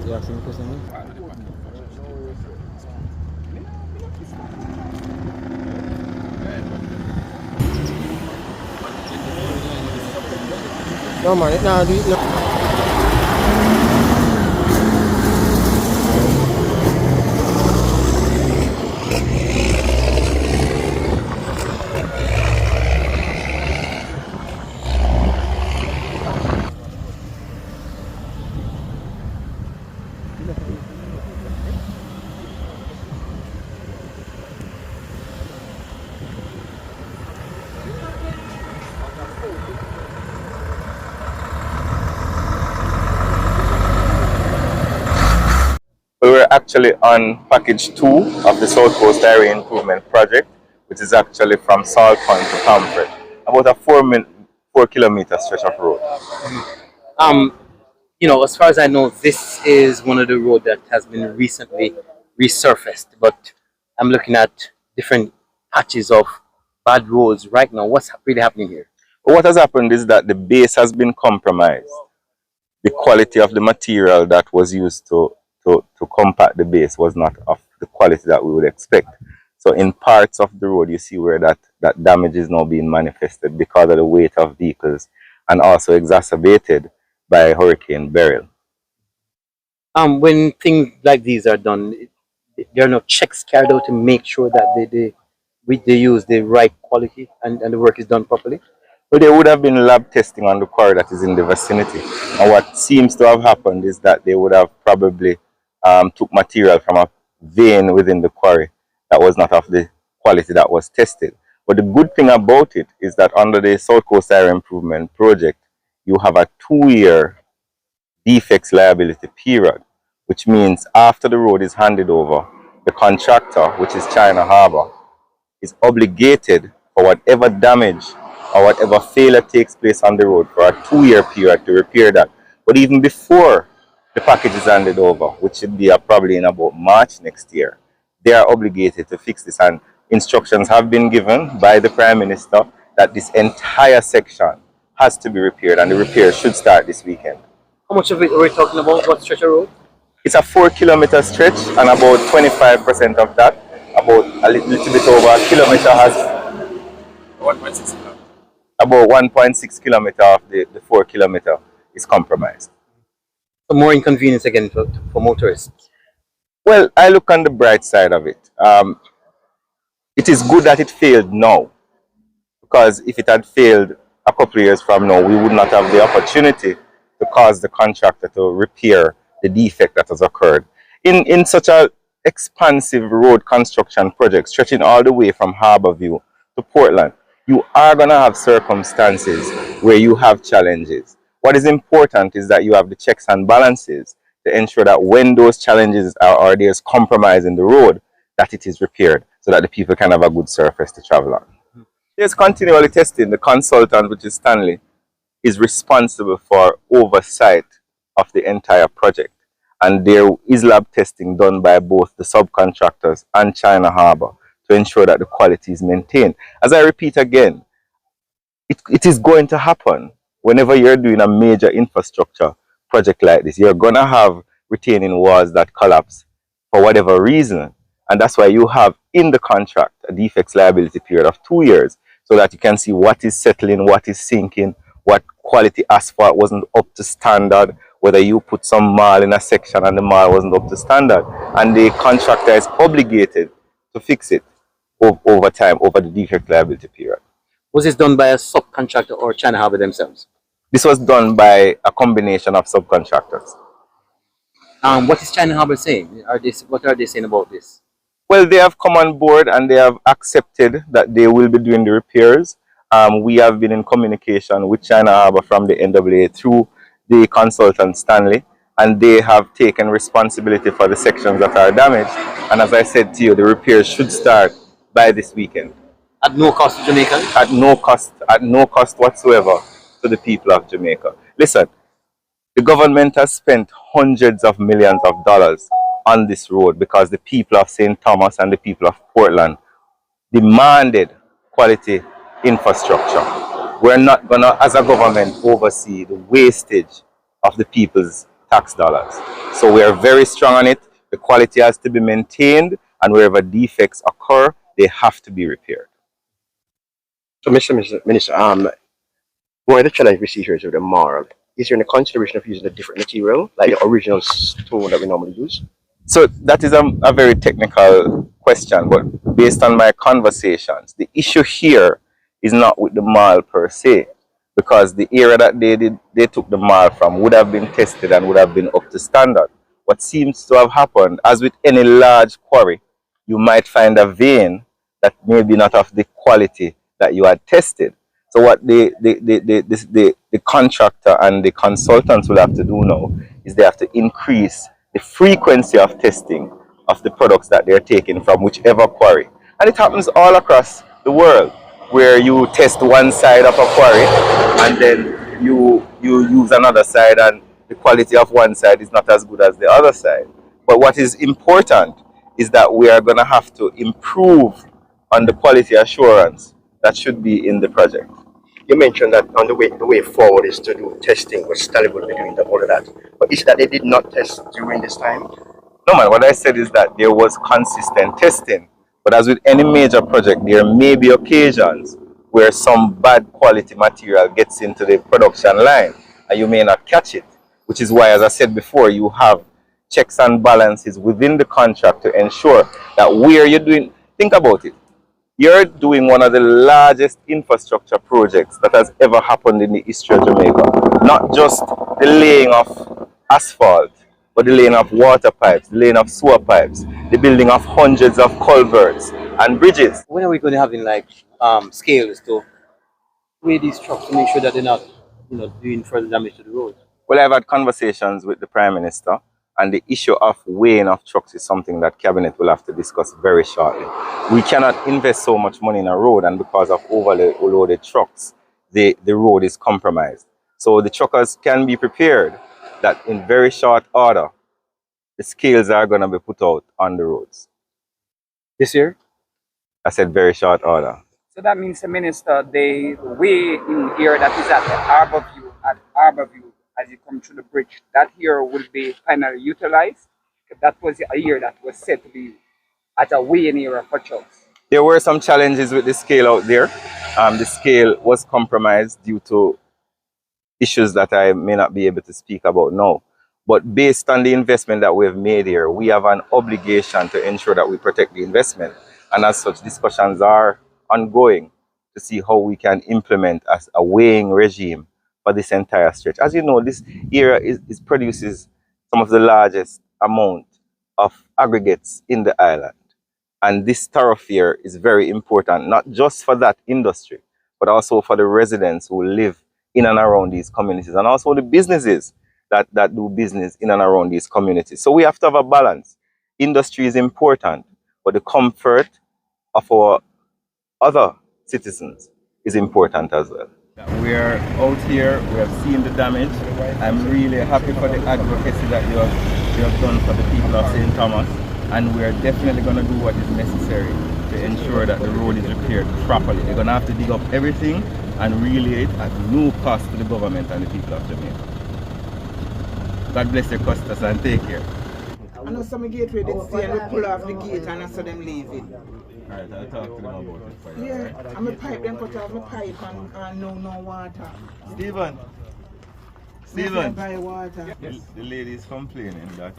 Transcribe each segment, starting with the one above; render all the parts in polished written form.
You asking me question? No man, it nah do it no. We were actually on package 2 of the South Coast Area Improvement Project, which is actually from Salt Pond to Comfort, about a 4 kilometer stretch of road. Um, as far as I know, this is one of the road that has been recently resurfaced, but I'm looking at different patches of bad roads right now. What's really happening here? But what has happened is that the base has been compromised. The quality of the material that was used to compact the base was not of the quality that we would expect. So in parts of the road, you see where that damage is now being manifested because of the weight of vehicles and also exacerbated by Hurricane Beryl. When things like these are done, there are no checks carried out to make sure that they use the right quality and the work is done properly. But there would have been lab testing on the quarry that is in the vicinity. And what seems to have happened is that they would have probably took material from a vein within the quarry that was not of the quality that was tested. But the good thing about it is that under the South Coast Area Improvement Project, you have a 2-year defects liability period, which means after the road is handed over, the contractor, which is China Harbour, is obligated for whatever damage or whatever failure takes place on the road for a 2-year period to repair that. But even before the package is handed over, which should be probably in about March next year, they are obligated to fix this. And instructions have been given by the Prime Minister that this entire section has to be repaired, and the repair should start this weekend. How much of it are we talking about? What stretch of road? It's a 4-kilometer stretch, and about 25% of that, about a little bit over a kilometer, has 1.6 kilometers. about 1.6 kilometer of the 4 kilometer is compromised. So more inconvenience again for motorists. Well, I look on the bright side of it. It is good that it failed now, because if it had failed a couple of years from now, we would not have the opportunity to cause the contractor to repair the defect that has occurred. In such a expansive road construction project stretching all the way from Harborview to Portland, you are going to have circumstances where you have challenges. What is important is that you have the checks and balances to ensure that when those challenges are, or there's compromise in the road, that it is repaired so that the people can have a good surface to travel on. There's continually testing. The consultant, which is Stanley, is responsible for oversight of the entire project. And there is lab testing done by both the subcontractors and China Harbour to ensure that the quality is maintained. As I repeat again, it is going to happen whenever you're doing a major infrastructure project like this. You're going to have retaining walls that collapse for whatever reason. And that's why you have in the contract a defects liability period of 2 years, so that you can see what is settling, what is sinking, what quality asphalt wasn't up to standard, whether you put some marl in a section and the marl wasn't up to standard. And the contractor is obligated to fix it over time, over the defect liability period. Was this done by a subcontractor or China Harbour themselves? This was done by a combination of subcontractors. What is China Harbour saying? What are they saying about this? Well, they have come on board and they have accepted that they will be doing the repairs. We have been in communication with China Harbour from the NWA through the consultant Stanley, and they have taken responsibility for the sections that are damaged. And as I said to you, the repairs should start by this weekend. At no cost to Jamaica? At no cost whatsoever to the people of Jamaica. Listen, the government has spent hundreds of millions of dollars on this road because the people of St. Thomas and the people of Portland demanded quality infrastructure. We're not going to, as a government, oversee the wastage of the people's tax dollars. So we are very strong on it. The quality has to be maintained, and wherever defects occur, they have to be repaired. So, Mr. Minister, one of the challenges we see here is with the marl. Is there any consideration of using a different material, like the original stone that we normally use? So that is a very technical question, but based on my conversations, the issue here is not with the marl per se, because the area that they took the marl from would have been tested and would have been up to standard. What seems to have happened, as with any large quarry, you might find a vein that may be not of the quality that you had tested. So what the contractor and the consultants will have to do now is they have to increase the frequency of testing of the products that they're taking from whichever quarry. And it happens all across the world, where you test one side of a quarry and then you use another side, and the quality of one side is not as good as the other side. But what is important is that we are going to have to improve on the quality assurance that should be in the project. You mentioned that on the way forward is to do testing, but Stanley will be doing all of that. But is that they did not test during this time? No, man, what I said is that there was consistent testing. But as with any major project, there may be occasions where some bad quality material gets into the production line and you may not catch it, which is why, as I said before, you have checks and balances within the contract to ensure that where you're doing, think about it. You're doing one of the largest infrastructure projects that has ever happened in the history of Jamaica. Not just the laying of asphalt, but the laying of water pipes, the laying of sewer pipes, the building of hundreds of culverts and bridges. When are we going to have like scales to weigh these trucks to make sure that they're not, doing further damage to the road? Well, I've had conversations with the Prime Minister, and the issue of weighing of trucks is something that Cabinet will have to discuss very shortly. We cannot invest so much money in a road, and because of overloaded trucks, the road is compromised. So the truckers can be prepared that in very short order, the scales are going to be put out on the roads. This year? I said very short order. So that means, the Minister, the way in here that is at Harborview, as you come through the bridge, that here will be finally utilized. That was a year that was said to be at a weighing area for trucks. There were some challenges with the scale out there. The scale was compromised due to issues that I may not be able to speak about now. But based on the investment that we have made here, we have an obligation to ensure that we protect the investment. And as such, discussions are ongoing to see how we can implement as a weighing regime for this entire stretch. As you know, this area produces some of the largest amount of aggregates in the island. And this thoroughfare is very important, not just for that industry, but also for the residents who live in and around these communities, and also the businesses that do business in and around these communities. So we have to have a balance. Industry is important, but the comfort of our other citizens is important as well. We are out here, we have seen the damage. I'm really happy for the advocacy that you have done for the people of St. Thomas, and we are definitely going to do what is necessary to ensure that the road is repaired properly. They're going to have to dig up everything and relay it at no cost to the government and the people of Jamaica. God bless your Custos and take care. I know some gateway did stay and we pull off the gate and I saw them leaving. Alright, I'll talk to them about it for you. Yeah, and my pipe, them cut off my pipe and no water. Stephen, Buy water. the lady is complaining that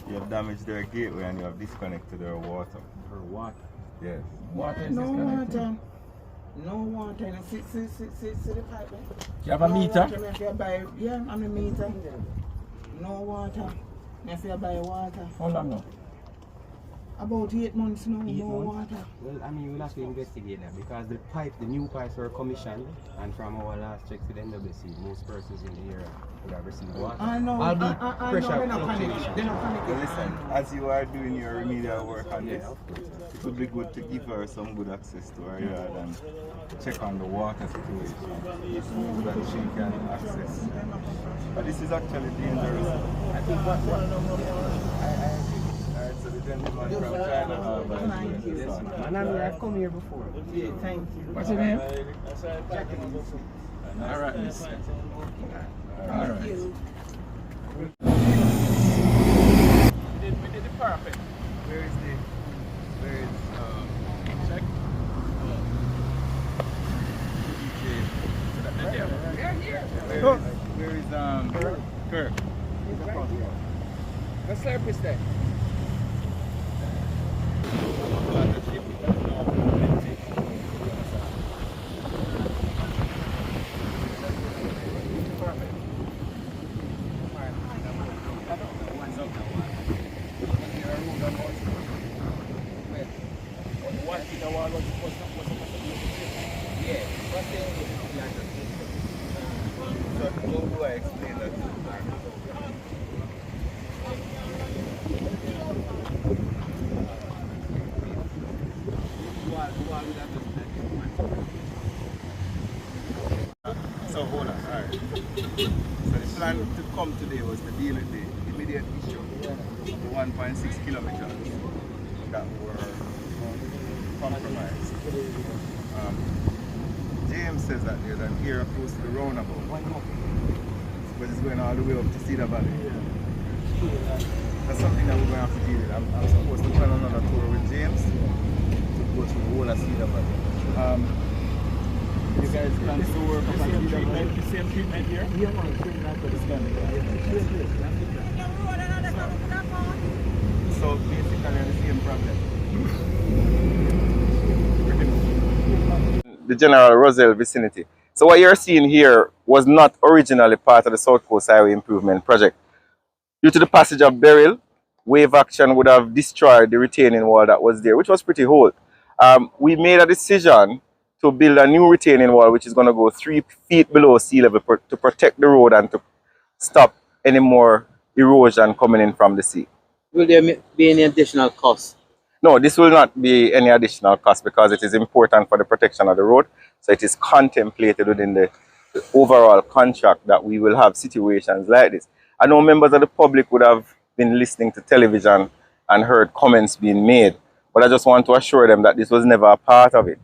you have damaged their gateway and you have disconnected their water. Her water. Yes. Water is No disconnected. water. No water. And see the pipe. You have a meter? Water, if you buy, yeah, I'm a meter. No water. If you buy water. How long now? About 8 months now, 8 no months? water. Well, I mean, we'll have to investigate that because the new pipes were commissioned, and from our last checks with NWA, most persons in the area would have received water. I know. All the I pressure know. They're not panicking. fluctuations. They're not panicking. Listen, as you are doing your remedial work on this, it would be good to give her some good access to her yard and check on the water situation so that she can access. But this is actually dangerous. I think what Alright, so the gentleman from China Thank you. and I mean, I've come here before. Yeah, thank you. What's your name? Alright, miss. Alright. We did the parapet. Where is check? Where is Kirk? The surface there. So hold on, alright. So the plan to come today was to deal with the immediate issue of the 1.6 kilometers that were compromised. James says that there's an area close to the roundabout, but it's going all the way up to Cedar Valley. That's something that we're going to have to deal with. I'm supposed to plan another tour with James to go through the whole of Cedar Valley. You guys plan to work on the same treatment here? Yeah, man, treatment for this guy. So basically the same problem. The General Roselle vicinity. So what you're seeing here was not originally part of the South Coast Highway Improvement Project. Due to the passage of beryl, wave action would have destroyed the retaining wall that was there, which was pretty old. We made a decision to build a new retaining wall, which is going to go 3 feet below sea level to protect the road and to stop any more erosion coming in from the sea. Will there be any additional costs? No, this will not be any additional cost because it is important for the protection of the road. So it is contemplated within the overall contract that we will have situations like this. I know members of the public would have been listening to television and heard comments being made, but I just want to assure them that this was never a part of it.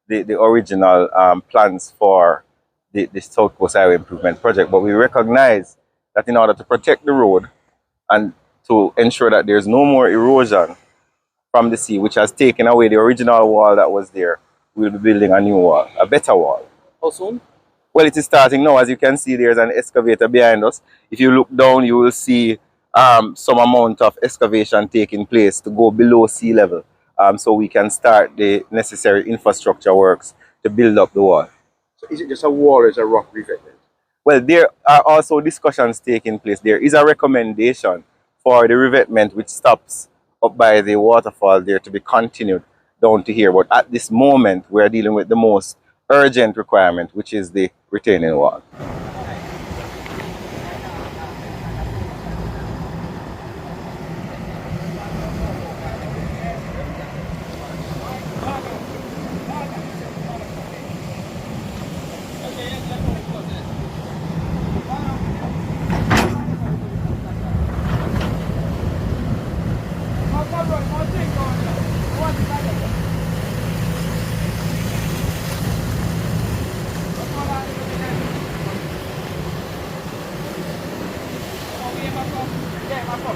The original plans for the South Coast Highway Improvement Project. But we recognize that in order to protect the road and to ensure that there's no more erosion from the sea, which has taken away the original wall that was there, we'll be building a new wall, a better wall. How soon? Well, it is starting now. As you can see, there's an excavator behind us. If you look down, you will see some amount of excavation taking place to go below sea level. So we can start the necessary infrastructure works to build up the wall. So is it just a wall or is it a rock revetment? Well, there are also discussions taking place. There is a recommendation for the revetment which stops up by the waterfall there to be continued down to here. But at this moment, we are dealing with the most urgent requirement, which is the retaining wall.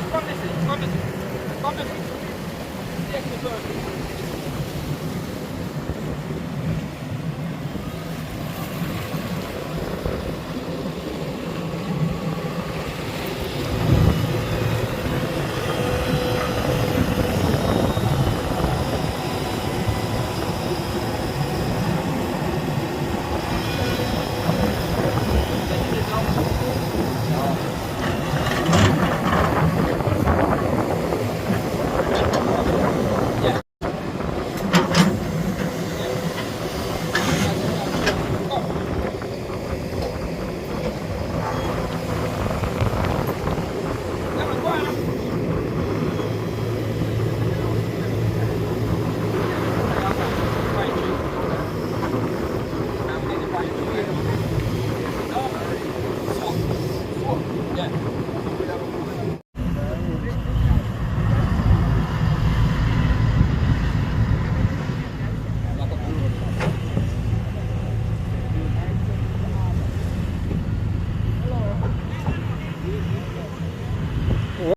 Come this way. Take the bird.